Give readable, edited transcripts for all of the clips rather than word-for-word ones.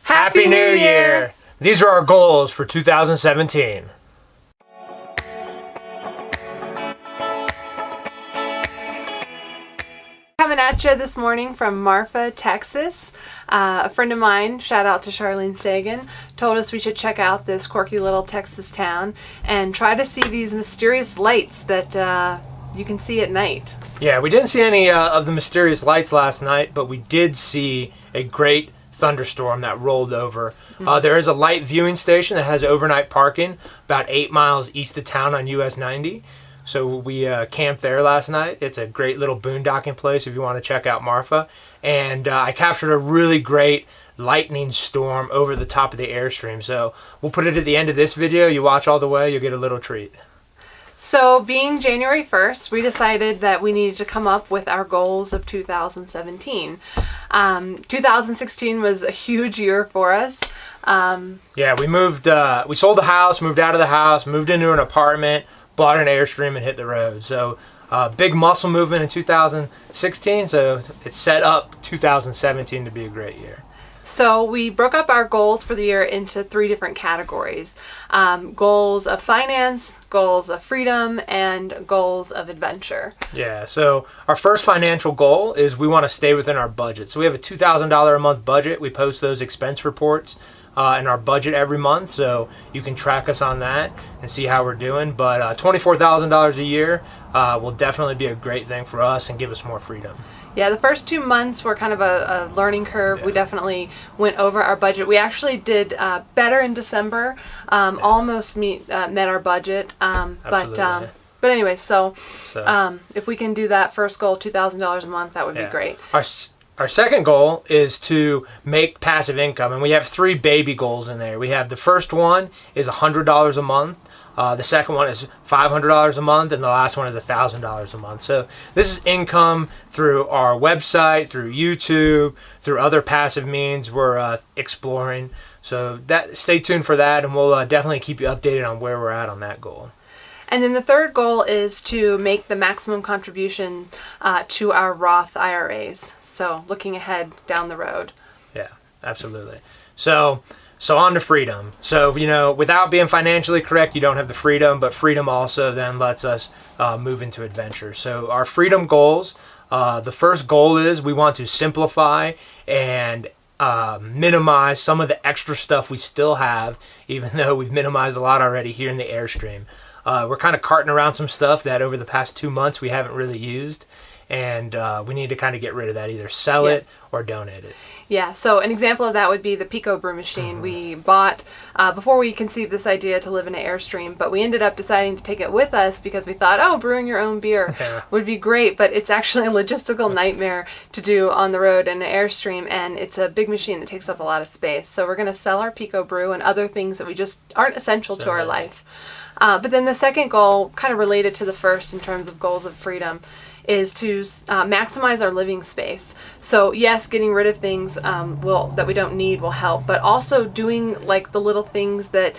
Happy New Year! These are our goals for 2017. Coming at you this morning from Marfa, Texas. A friend of mine, shout out to Charlene Sagan, told us we should check out this quirky little Texas town and try to see these mysterious lights that you can see at night. Yeah, we didn't see any of the mysterious lights last night, but we did see a great thunderstorm that rolled over. There is a light viewing station that has overnight parking about 8 miles east of town on US 90. So we camped there last night. It's a great little boondocking place if you want to check out Marfa. And I captured a really great lightning storm over the top of the Airstream. So we'll put it at the end of this video. You watch all the way, you'll get a little treat. So being January 1st, we decided that we needed to come up with our goals of 2017. 2016 was a huge year for us. Yeah, we sold the house, moved out of the house, moved into an apartment, bought an Airstream, and hit the road. So big muscle movement in 2016, so it set up 2017 to be a great year. So we broke up our goals for the year into 3 different categories. Goals of finance, goals of freedom, and goals of adventure. Yeah, so our first financial goal is we want to stay within our budget. So we have a $2,000 a month budget. We post those expense reports in our budget every month, so you can track us on that and see how we're doing. But $24,000 a year will definitely be a great thing for us and give us more freedom. Yeah, the first 2 months were kind of a learning curve. Yeah. We definitely went over our budget. We actually did better in December, almost met our budget. But anyway, so if we can do that first goal, $2,000 a month, that would be great. Our second goal is to make passive income, and we have 3 baby goals in there. We have the first one is $100 a month. The second one is $500 a month, and the last one is $1,000 a month. So this is income through our website, through YouTube, through other passive means we're exploring. So stay tuned for that, and we'll definitely keep you updated on where we're at on that goal. And then the third goal is to make the maximum contribution to our Roth IRAs. So looking ahead down the road. Yeah, absolutely. So on to freedom. So, without being financially correct, you don't have the freedom, but freedom also then lets us move into adventure. So our freedom goals, the first goal is we want to simplify and minimize some of the extra stuff we still have, even though we've minimized a lot already here in the Airstream. We're kind of carting around some stuff that over the past 2 months we haven't really used. And we need to kind of get rid of that, either sell it or donate it. Yeah, so an example of that would be the Pico brew machine we bought before we conceived this idea to live in an Airstream, but we ended up deciding to take it with us because we thought, brewing your own beer would be great, but it's actually a logistical nightmare to do on the road in an Airstream, and it's a big machine that takes up a lot of space. So we're going to sell our Pico brew and other things that we just aren't essential to our life. But then the second goal, kind of related to the first in terms of goals of freedom, is to maximize our living space. So yes, getting rid of things that we don't need will help, but also doing like the little things that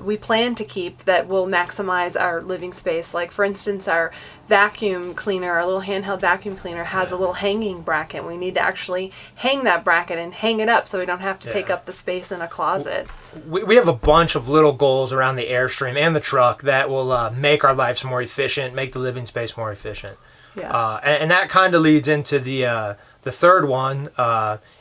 we plan to keep that will maximize our living space. Like for instance, our vacuum cleaner, our little handheld vacuum cleaner has a little hanging bracket. We need to actually hang that bracket and hang it up so we don't have to take up the space in a closet. We have a bunch of little goals around the Airstream and the truck that will make our lives more efficient, make the living space more efficient. Yeah. And that kind of leads into the third one,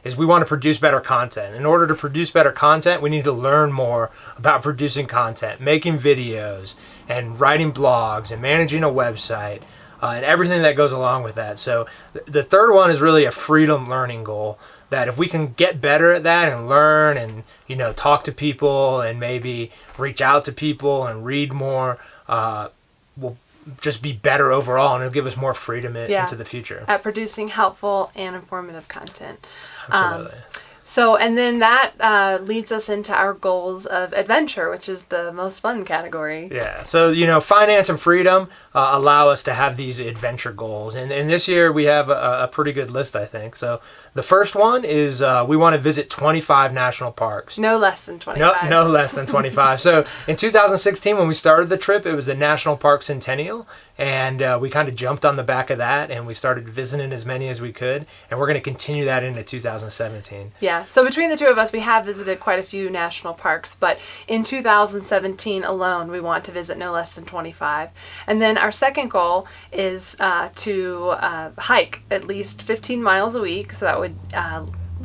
is we want to produce better content. In order to produce better content, we need to learn more about producing content, making videos, and writing blogs, and managing a website, and everything that goes along with that. So the third one is really a freedom learning goal, that if we can get better at that and learn and, talk to people and maybe reach out to people and read more, we'll just be better overall, and it'll give us more freedom into the future. At producing helpful and informative content. Absolutely. And then that leads us into our goals of adventure, which is the most fun category. Yeah. So, finance and freedom allow us to have these adventure goals. And this year we have a pretty good list, I think. So the first one is we want to visit 25 national parks. No less than 25. No less than 25. So in 2016, when we started the trip, it was the National Park Centennial. And we kind of jumped on the back of that, and we started visiting as many as we could. And we're going to continue that into 2017. Yeah. Yeah, so between the two of us, we have visited quite a few national parks, but in 2017 alone, we want to visit no less than 25. And then our second goal is to hike at least 15 miles a week, so that would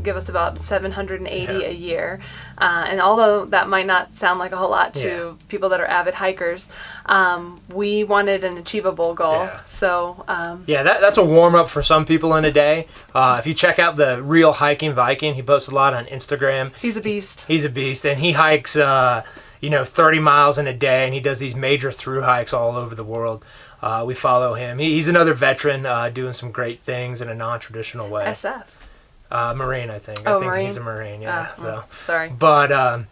give us about 780 a year. And although that might not sound like a whole lot to people that are avid hikers, we wanted an achievable goal. Yeah. So that's a warm-up for some people in a day. If you check out the Real Hiking Viking, he posts a lot on Instagram. He's a beast. He's a beast, and he hikes 30 miles in a day, and he does these major through hikes all over the world. We follow him. He's another veteran doing some great things in a non-traditional way. SF. Marine, I think. Oh, I think Marine? he's a Marine, yeah. So sorry. But and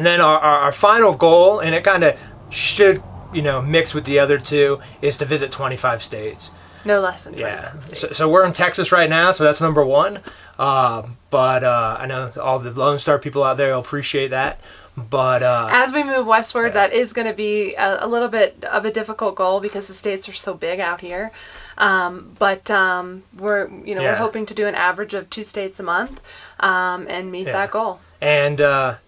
then our final goal, and it kind of should mix with the other two, is to visit 25 states. No less than 25 states. So we're in Texas right now, so that's number one. But I know all the Lone Star people out there will appreciate that. But as we move westward, that is going to be a little bit of a difficult goal because the states are so big out here. But we're hoping to do an average of 2 states a month and meet that goal. And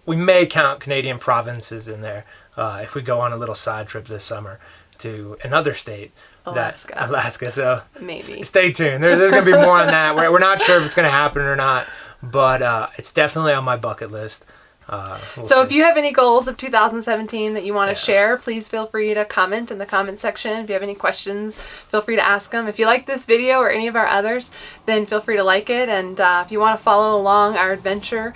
we may count Canadian provinces in there if we go on a little side trip this summer to another state. Alaska. So maybe stay tuned. There's going to be more on that. We're not sure if it's going to happen or not, but it's definitely on my bucket list. If you have any goals of 2017 that you want to share, please feel free to comment in the comment section. If you have any questions, feel free to ask them. If you like this video or any of our others, then feel free to like it. And if you want to follow along our adventure,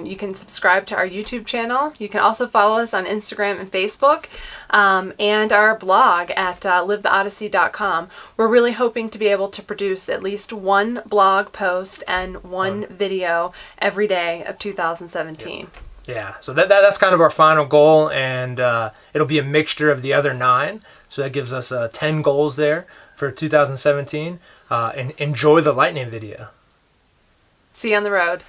you can subscribe to our YouTube channel. You can also follow us on Instagram and Facebook, and our blog at livetheodyssey.com. We're really hoping to be able to produce at least one blog post and one video every day of 2017. Yeah, so that's kind of our final goal, and it'll be a mixture of the other 9. So that gives us 10 goals there for 2017. And enjoy the lightning video. See you on the road.